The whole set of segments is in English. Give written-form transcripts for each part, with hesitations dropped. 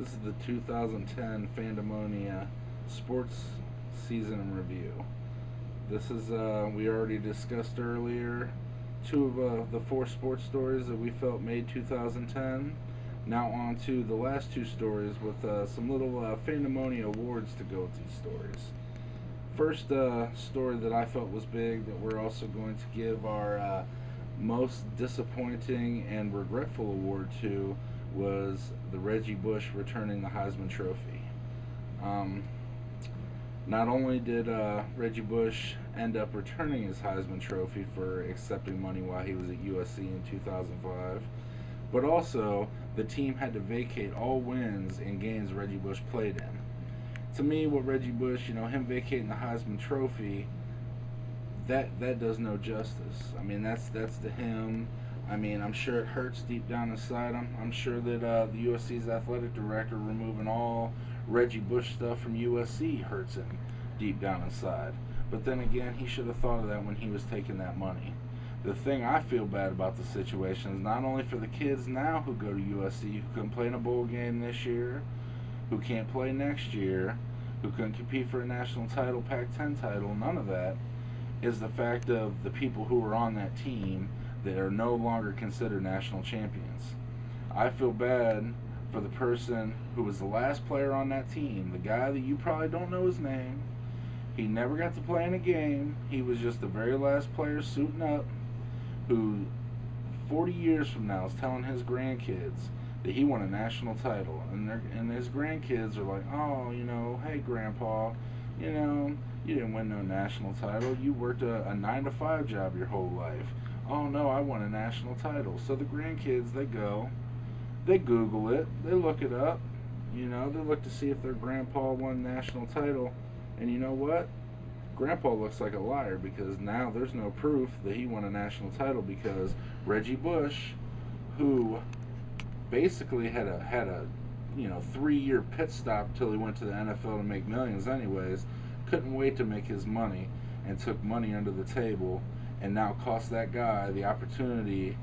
This is the 2010 Fandamonia Sports Season in Review. This is, we already discussed earlier, two of the four sports stories that we felt made 2010. Now on to the last two stories with some little Fandamonia awards to go with these stories. First story that I felt was big that we're also going to give our most disappointing and regretful award to was the Reggie Bush returning the Heisman Trophy. Not only did Reggie Bush end up returning his Heisman Trophy for accepting money while he was at USC in 2005, but also the team had to vacate all wins in games Reggie Bush played in. To me, what Reggie Bush, him vacating the Heisman Trophy, that does no justice. I mean, that's to him. I mean, I'm sure it hurts deep down inside him. I'm sure that the USC's athletic director removing all Reggie Bush stuff from USC hurts him deep down inside. But then again, he should have thought of that when he was taking that money. The thing I feel bad about the situation is not only for the kids now who go to USC who couldn't play in a bowl game this year, who can't play next year, who couldn't compete for a national title, Pac-10 title, none of that, is the fact of the people who were on that team that are no longer considered national champions. I feel bad for the person who was the last player on that team, the guy that you probably don't know his name. He never got to play in a game. He was just the very last player suiting up, who 40 years from now is telling his grandkids that he won a national title, and his grandkids are like, oh, hey grandpa, you didn't win no national title. You worked a 9-to-5 job your whole life. Oh no, I won a national title. So the grandkids, they Google it, they look it up, they look to see if their grandpa won a national title, and you know what? Grandpa looks like a liar because now there's no proof that he won a national title because Reggie Bush, who basically had a 3-year pit stop until he went to the NFL to make millions anyways, couldn't wait to make his money and took money under the table and now cost that guy the opportunity.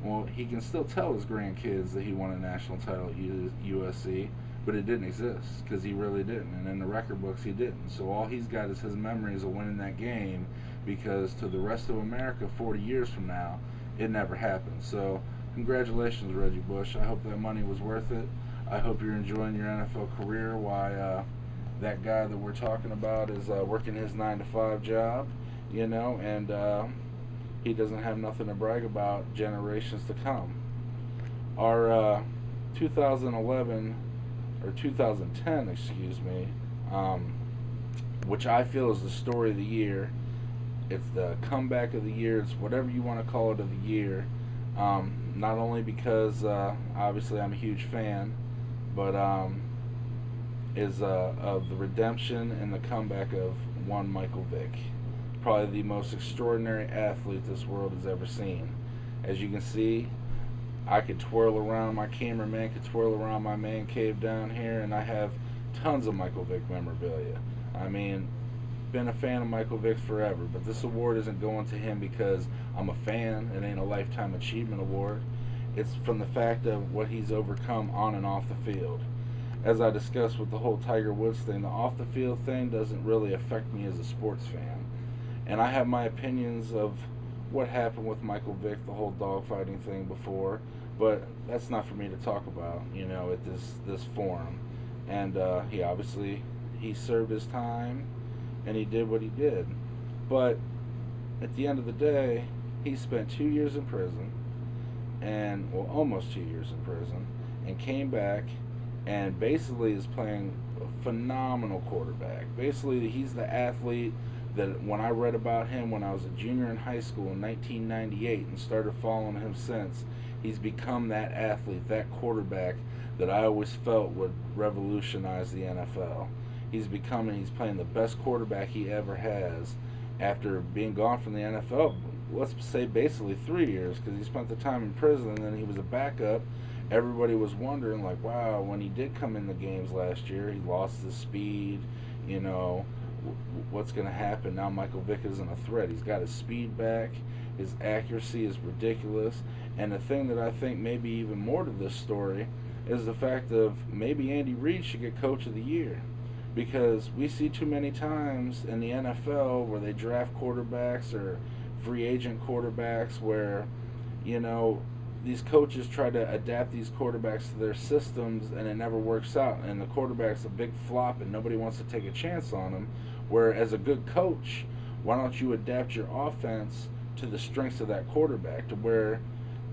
Well, he can still tell his grandkids that he won a national title at USC, but it didn't exist because he really didn't, and in the record books he didn't. So all he's got is his memories of winning that game because to the rest of America 40 years from now, it never happened. So congratulations, Reggie Bush. I hope that money was worth it. I hope you're enjoying your NFL career while that guy that we're talking about is working his 9-to-5 job, and he doesn't have nothing to brag about generations to come. Our 2011 or 2010, excuse me, which I feel is the story of the year. It's the comeback of the year. It's whatever you want to call it of the year. Not only because obviously I'm a huge fan, but is of the redemption and the comeback of one Michael Vick. Probably the most extraordinary athlete this world has ever seen. As you can see, I could twirl around, my cameraman could twirl around my man cave down here, and I have tons of Michael Vick memorabilia. I mean, been a fan of Michael Vick forever, but this award isn't going to him because I'm a fan. It ain't a Lifetime Achievement Award. It's from the fact of what he's overcome on and off the field. As I discussed with the whole Tiger Woods thing, the off the field thing doesn't really affect me as a sports fan. And I have my opinions of what happened with Michael Vick, the whole dogfighting thing before, but that's not for me to talk about, at this forum. And he served his time, and he did what he did. But at the end of the day, he spent 2 years in prison, almost 2 years in prison, and came back and basically is playing a phenomenal quarterback. Basically, he's the athlete that when I read about him when I was a junior in high school in 1998 and started following him since, he's become that athlete, that quarterback that I always felt would revolutionize the NFL. He's playing the best quarterback he ever has after being gone from the NFL, let's say basically 3 years, because he spent the time in prison and then he was a backup. Everybody was wondering, like, wow, when he did come in the games last year, he lost his speed, what's going to happen? Now Michael Vick isn't a threat. He's got his speed back. His accuracy is ridiculous. And the thing that I think maybe even more to this story is the fact of maybe Andy Reid should get Coach of the Year, because we see too many times in the NFL where they draft quarterbacks or free agent quarterbacks where, you know, these coaches try to adapt these quarterbacks to their systems and it never works out, and the quarterback's a big flop and nobody wants to take a chance on him. Where as a good coach, why don't you adapt your offense to the strengths of that quarterback, to where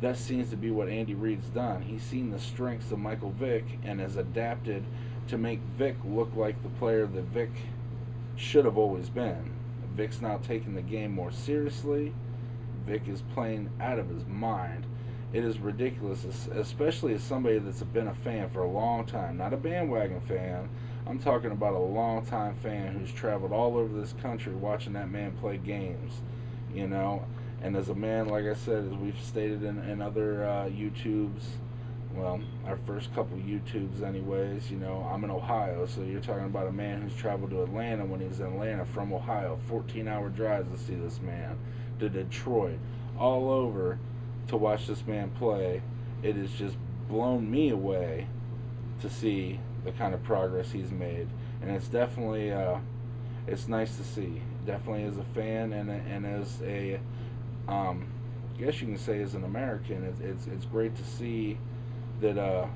that seems to be what Andy Reid's done. He's seen the strengths of Michael Vick and has adapted to make Vick look like the player that Vick should have always been. Vick's now taking the game more seriously. Vick is playing out of his mind. It is ridiculous, especially as somebody that's been a fan for a long time, not a bandwagon fan. I'm talking about a long-time fan who's traveled all over this country watching that man play games, you know. And as a man, like I said, as we've stated in other YouTubes, well, our first couple YouTubes anyways, you know, I'm in Ohio, so you're talking about a man who's traveled to Atlanta when he was in Atlanta from Ohio, 14-hour drives to see this man, to Detroit, all over to watch this man play. It has just blown me away to see the kind of progress he's made, and it's definitely it's nice to see. Definitely as a fan and as a I guess you can say as an American, it's great to see that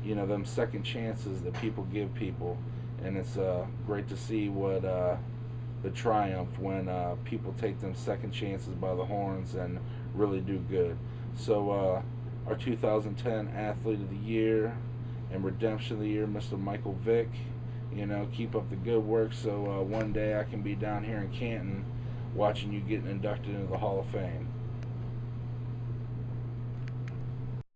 you know, them second chances that people give people, and it's great to see what the triumph when people take them second chances by the horns and really do good. So our 2010 Athlete of the Year and Redemption of the Year, Mr. Michael Vick. You know, keep up the good work so one day I can be down here in Canton watching you getting inducted into the Hall of Fame.